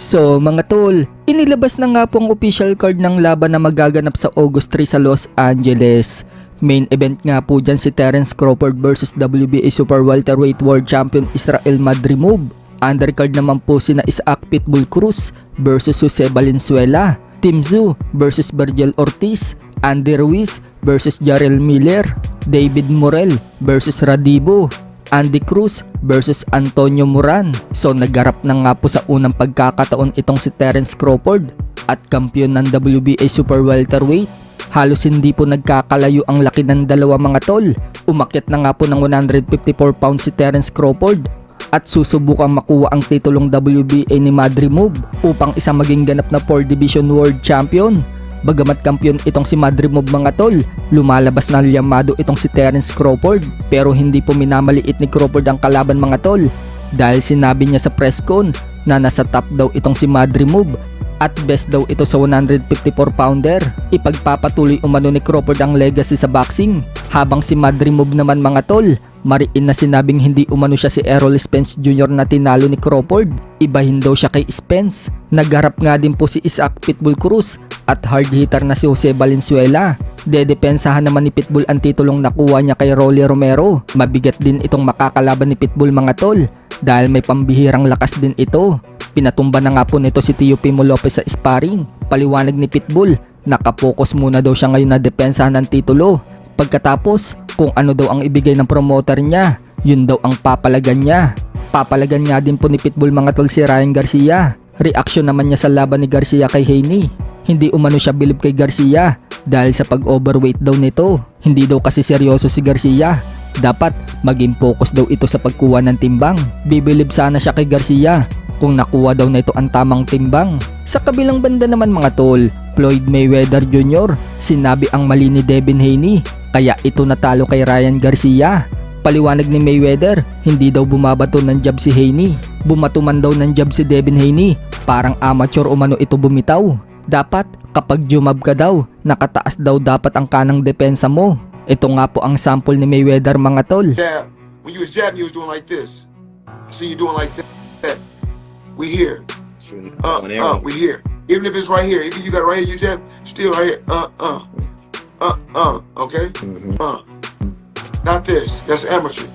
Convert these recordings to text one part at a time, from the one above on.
So mga tol, inilabas na nga po ang official card ng laban na magaganap sa August 3 sa Los Angeles. Main event nga po dyan si Terence Crawford versus WBA Super Welterweight World Champion Israel Madrimov. Undercard naman po sina Isaac Pitbull Cruz versus Jose Valenzuela, Tim Tszyu versus Virgil Ortiz, Andy Ruiz versus Jarrell Miller, David Morrell versus Radivo, Andy Cruz versus Antonio Moran. So nagharap na nga po sa unang pagkakataon itong si Terence Crawford at kampiyon ng WBA Super Welterweight. Halos hindi po nagkakalayo ang laki ng dalawa mga tol. Umakyat na nga po ng 154 pounds si Terence Crawford at susubukang makuha ang titulong WBA ni Madrimov upang isa maging ganap na 4 Division World Champion. Bagamat kampiyon itong si Madrimov mga tol, lumalabas na liyamado itong si Terence Crawford, pero hindi po minamaliit ni Crawford ang kalaban mga tol dahil sinabi niya sa press con na nasa top daw itong si Madrimov at best daw ito sa 154 pounder. Ipagpapatuloy umano ni Crawford ang legacy sa boxing, habang si Madrimov naman mga tol, mariin na sinabing hindi umano siya si Errol Spence Jr. na tinalo ni Crawford. Ibahin daw siya kay Spence. Nagharap nga din po si Isaac Pitbull Cruz at hard hitter na si Jose Valenzuela. Dedepensahan naman ni Pitbull ang titulong nakuha niya kay Rolly Romero. Mabigat din itong makakalaban ni Pitbull mga tol dahil may pambihirang lakas din ito. Pinatumba na nga po nito si Teofimo Lopez sa sparring. Paliwanag ni Pitbull, nakapokus muna daw siya ngayon na depensahan ng titulo. Pagkatapos, kung ano daw ang ibigay ng promoter niya, yun daw ang papalagan niya. Papalagan nga din po ni Pitbull mga tol si Ryan Garcia. Reaksyon naman niya sa laban ni Garcia kay Haney. Hindi umano siya bilib kay Garcia dahil sa pag-overweight daw nito. Hindi daw kasi seryoso si Garcia. Dapat maging focus daw ito sa pagkuha ng timbang. Bibilib sana siya kay Garcia kung nakuha daw na ito ang tamang timbang. Sa kabilang banda naman mga tol, Floyd Mayweather Jr. sinabi ang mali ni Devin Haney kaya ito natalo kay Ryan Garcia. Paliwanag ni Mayweather, hindi daw bumabato ng jab si Haney. Bumato man daw ng jab si Devin Haney, parang amateur umano ito bumitaw. Dapat kapag jumab ka daw, nakataas daw dapat ang kanang depensa mo. Ito nga po ang sample ni Mayweather mga tol. Jab. When you was jabbing, you was doing like this. I see you doing like that. We here. We here. Even if it's right here, even you got it right here, you jab, still right here. Okay? Not this. That's amateur.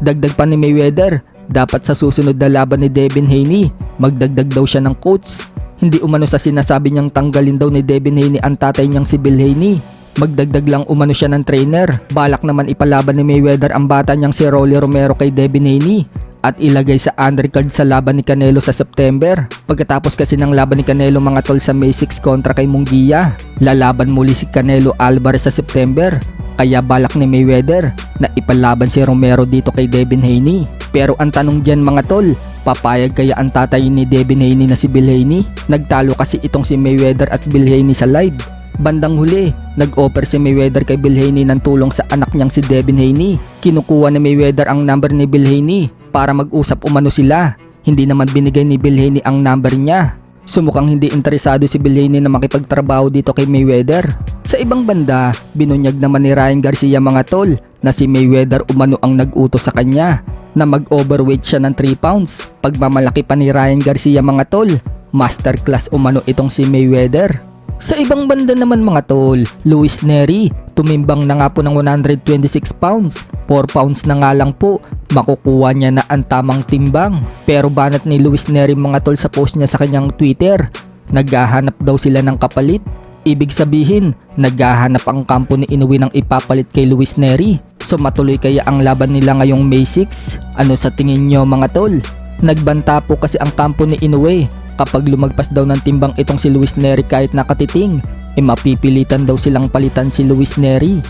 Dagdag pa ni Mayweather, dapat sa susunod na laban ni Devin Haney, magdagdag daw siya ng coach. Hindi umano sa sinasabi niyang tanggalin daw ni Devin Haney ang tatay niyang si Bill Haney. Magdagdag lang umano siya ng trainer. Balak naman ipalaban ni Mayweather ang bata niyang si Rolly Romero kay Devin Haney at ilagay sa undercard sa laban ni Canelo sa September. Pagkatapos kasi ng laban ni Canelo mga tol sa May 6 kontra kay Munguia, lalaban muli si Canelo Alvarez sa September. Kaya balak ni Mayweather na ipalaban si Romero dito kay Devin Haney. Pero ang tanong dyan mga tol, papayag kaya ang tatay ni Devin Haney na si Bill Haney? Nagtalo kasi itong si Mayweather at Bill Haney sa live. Bandang huli, nag-offer si Mayweather kay Bill Haney ng tulong sa anak niyang si Devin Haney. Kinukuha ni Mayweather ang number ni Bill Haney para mag-usap umano sila. Hindi naman binigay ni Bill Haney ang number niya. Sumukang hindi interesado si Bill Haney na makipagtrabaho dito kay Mayweather. Sa ibang banda, binunyag naman ni Ryan Garcia mga tol na si Mayweather umano ang nag-utos sa kanya na mag-overweight siya ng 3 pounds. Pagmamalaki pa ni Ryan Garcia mga tol, masterclass umano itong si Mayweather. Sa ibang banda naman mga tol, Luis Nery, tumimbang na nga po ng 126 pounds. 4 pounds na nga lang po, makukuha niya na ang tamang timbang. Pero banat ni Luis Nery mga tol sa post niya sa kanyang Twitter, naghahanap daw sila ng kapalit. Ibig sabihin, naghahanap ang kampo ni Inoue ng ipapalit kay Luis Nery. So matuloy kaya ang laban nila ngayong May 6? Ano sa tingin nyo mga tol? Nagbanta po kasi ang kampo ni Inoue. Kapag lumagpas daw ng timbang itong si Luis Nery kahit nakatiting, mapipilitan daw silang palitan si Luis Nery.